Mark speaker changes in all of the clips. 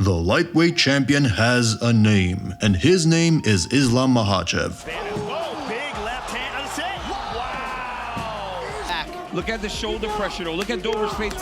Speaker 1: The lightweight champion has a name, and his name is Islam Makhachev.
Speaker 2: Look at the shoulder pressure though. Look at Dover's face.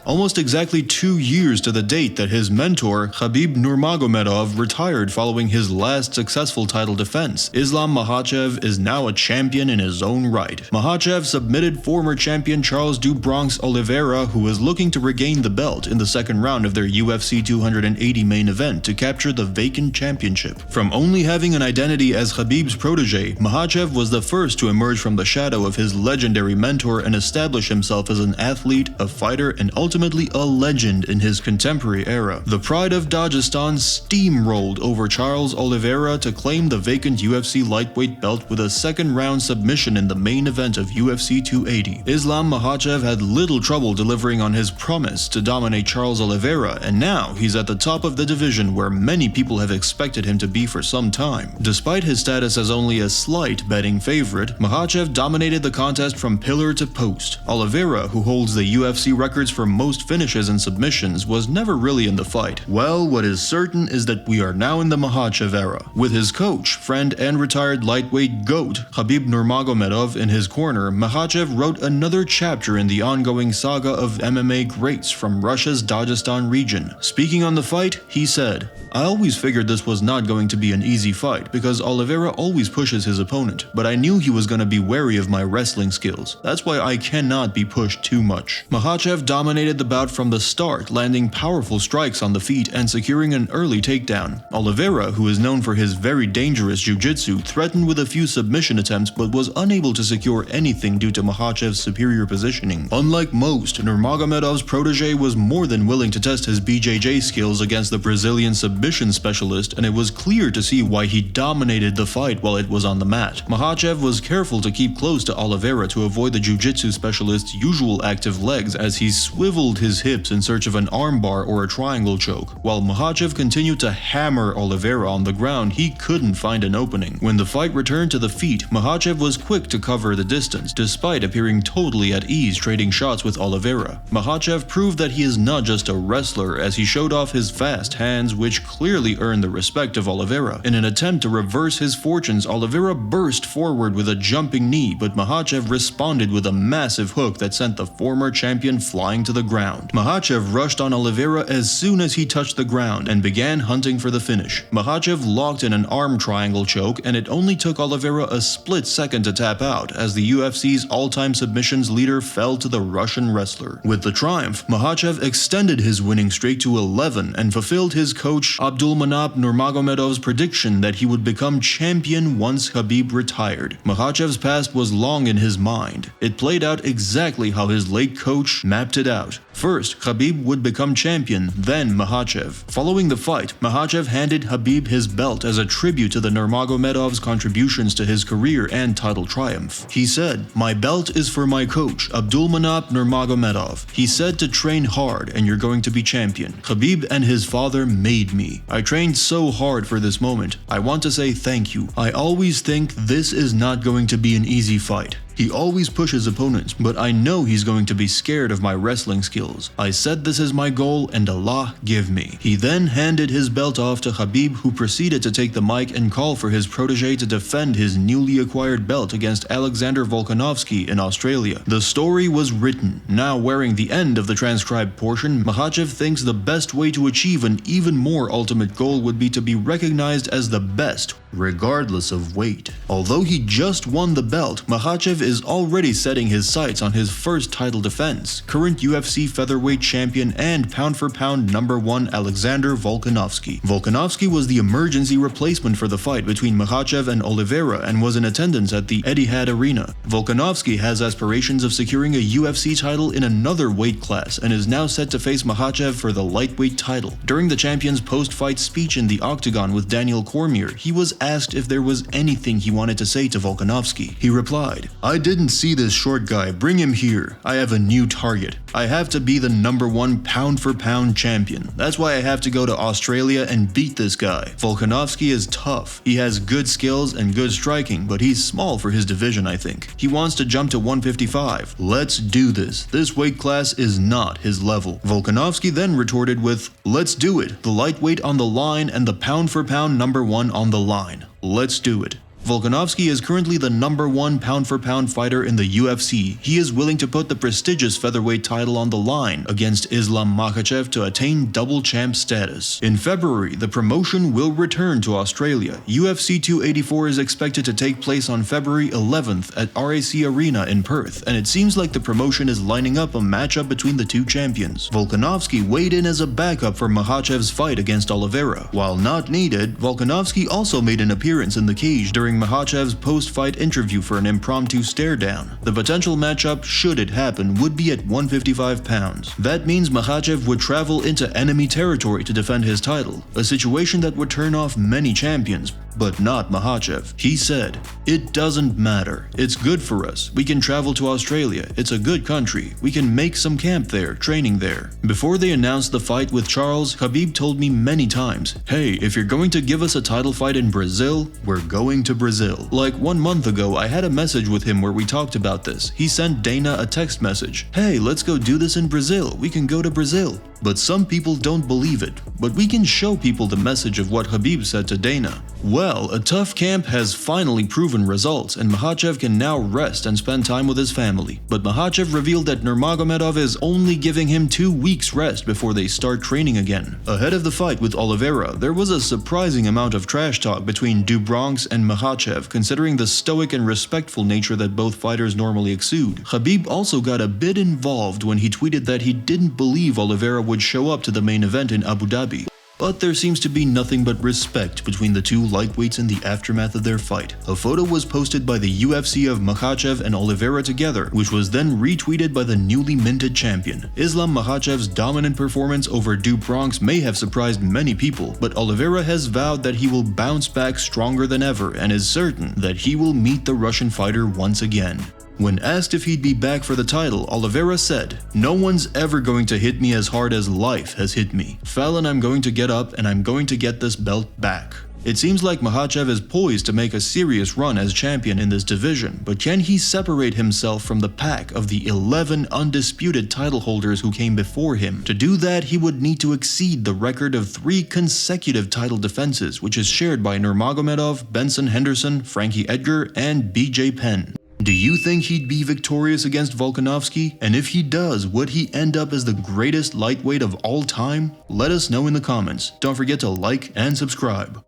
Speaker 1: Almost exactly 2 years to the date that his mentor, Khabib Nurmagomedov, retired following his last successful title defense, Islam Makhachev is now a champion in his own right. Makhachev submitted former champion Charles Do Bronx Oliveira, who was looking to regain the belt in the second round of their UFC 280 main event to capture the vacant championship. From only having an identity as Khabib's protege, Makhachev was the first to emerge from the shadow of his legendary mentor and establish himself as an athlete, a fighter, and ultimately a legend in his contemporary era. The pride of Dagestan steamrolled over Charles Oliveira to claim the vacant UFC lightweight belt with a second-round submission in the main event of UFC 280. Islam Makhachev had little trouble delivering on his promise to dominate Charles Oliveira, and now he's at the top of the division where many people have expected him to be for some time. Despite his status as only a slight betting favorite, Makhachev dominated the contest from pillar to post. Oliveira, who holds the UFC records for most finishes and submissions, was never really in the fight. Well, what is certain is that we are now in the Makhachev era. With his coach, friend, and retired lightweight GOAT, Khabib Nurmagomedov, in his corner, Makhachev wrote another chapter in the ongoing saga of MMA greats from Russia's Dagestan region. Speaking on the fight, he said, "I always figured this was not going to be an easy fight because Oliveira always pushes his opponent, but I knew he was going to be wary of my wrestling skills. That's why I cannot be pushed too much." Makhachev dominated the bout from the start, landing powerful strikes on the feet and securing an early takedown. Oliveira, who is known for his very dangerous jiu-jitsu, threatened with a few submission attempts but was unable to secure anything due to Makhachev's superior positioning. Unlike most, Nurmagomedov's protege was more than willing to test his BJJ skills against the Brazilian submission specialist, and it was clear to see why he dominated the fight while it was on the mat. Makhachev was careful to keep close to Oliveira to avoid the jiu-jitsu specialist's usual active legs as he swiveled his hips in search of an armbar or a triangle choke. While Makhachev continued to hammer Oliveira on the ground, he couldn't find an opening. When the fight returned to the feet, Makhachev was quick to cover the distance, despite appearing totally at ease trading shots with Oliveira. Makhachev proved that he is not just a wrestler, as he showed off his fast hands, which clearly earned the respect of Oliveira. In an attempt to reverse his fortunes, Oliveira burst forward with a jumping knee, but Makhachev responded with a massive hook that sent the former champion flying to the ground. Makhachev rushed on Oliveira as soon as he touched the ground and began hunting for the finish. Makhachev locked in an arm triangle choke, and it only took Oliveira a split second to tap out as the UFC's all-time submissions leader fell to the Russian wrestler. With the triumph, Makhachev extended his winning streak to 11 and fulfilled his coach Abdulmanap Nurmagomedov's prediction that he would become champion once Khabib retired. Makhachev's past was long in his mind. It played out exactly how his late coach mapped it out. First, Khabib would become champion, then Makhachev. Following the fight, Makhachev handed Khabib his belt as a tribute to the Nurmagomedov's contributions to his career and title triumph. He said, "My belt is for my coach, Abdulmanap Nurmagomedov. He said to train hard and you're going to be champion. Khabib and his father made me. I trained so hard for this moment. I want to say thank you. I always think this is not going to be an easy fight. He always pushes opponents, but I know he's going to be scared of my wrestling skills. I said this is my goal and Allah give me." He then handed his belt off to Khabib, who proceeded to take the mic and call for his protege to defend his newly acquired belt against Alexander Volkanovski in Australia. The story was written. Now wearing the end of the transcribed portion, Makhachev thinks the best way to achieve an even more ultimate goal would be to be recognized as the best, regardless of weight. Although he just won the belt, Makhachev is already setting his sights on his first title defense. Current UFC featherweight champion and pound-for-pound #1 Alexander Volkanovski. Volkanovski was the emergency replacement for the fight between Makhachev and Oliveira and was in attendance at the Etihad Arena. Volkanovski has aspirations of securing a UFC title in another weight class and is now set to face Makhachev for the lightweight title. During the champion's post-fight speech in the octagon with Daniel Cormier, he was asked if there was anything he wanted to say to Volkanovski. He replied, "I didn't see this short guy, bring him here. I have a new target. I have to be the #1 pound-for-pound champion. That's why I have to go to Australia and beat this guy. Volkanovski is tough. He has good skills and good striking, but he's small for his division, I think. He wants to jump to 155. Let's do this. This weight class is not his level." Volkanovski then retorted with, "Let's do it. The lightweight on the line and the pound-for-pound #1 on the line. Let's do it." Volkanovski is currently the #1 pound-for-pound fighter in the UFC. He is willing to put the prestigious featherweight title on the line against Islam Makhachev to attain double champ status. In February, the promotion will return to Australia. UFC 284 is expected to take place on February 11th at RAC Arena in Perth, and it seems like the promotion is lining up a matchup between the two champions. Volkanovski weighed in as a backup for Makhachev's fight against Oliveira. While not needed, Volkanovski also made an appearance in the cage during Makhachev's post-fight interview for an impromptu stare-down. The potential matchup, should it happen, would be at 155 pounds. That means Makhachev would travel into enemy territory to defend his title, a situation that would turn off many champions, but not Makhachev. He said, "It doesn't matter. It's good for us. We can travel to Australia. It's a good country. We can make some camp there, training there." Before they announced the fight with Charles, Khabib told me many times, "Hey, if you're going to give us a title fight in Brazil, we're going to Brazil." Like 1 month ago, I had a message with him where we talked about this. He sent Dana a text message, "Hey, let's go do this in Brazil. We can go to Brazil." But some people don't believe it. But we can show people the message of what Khabib said to Dana. Well, a tough camp has finally proven results, and Makhachev can now rest and spend time with his family. But Makhachev revealed that Nurmagomedov is only giving him 2 weeks rest before they start training again. Ahead of the fight with Oliveira, there was a surprising amount of trash talk between Do Bronx and Makhachev, considering the stoic and respectful nature that both fighters normally exude. Khabib also got a bit involved when he tweeted that he didn't believe Oliveira would show up to the main event in Abu Dhabi. But there seems to be nothing but respect between the two lightweights in the aftermath of their fight. A photo was posted by the UFC of Makhachev and Oliveira together, which was then retweeted by the newly minted champion. Islam Makhachev's dominant performance over Do Bronx may have surprised many people, but Oliveira has vowed that he will bounce back stronger than ever and is certain that he will meet the Russian fighter once again. When asked if he'd be back for the title, Oliveira said, "No one's ever going to hit me as hard as life has hit me. Fell and I'm going to get up and I'm going to get this belt back." It seems like Makhachev is poised to make a serious run as champion in this division, but can he separate himself from the pack of the 11 undisputed title holders who came before him? To do that, he would need to exceed the record of 3 consecutive title defenses, which is shared by Nurmagomedov, Benson Henderson, Frankie Edgar, and BJ Penn. Do you think he'd be victorious against Volkanovski? And if he does, would he end up as the greatest lightweight of all time? Let us know in the comments. Don't forget to like and subscribe.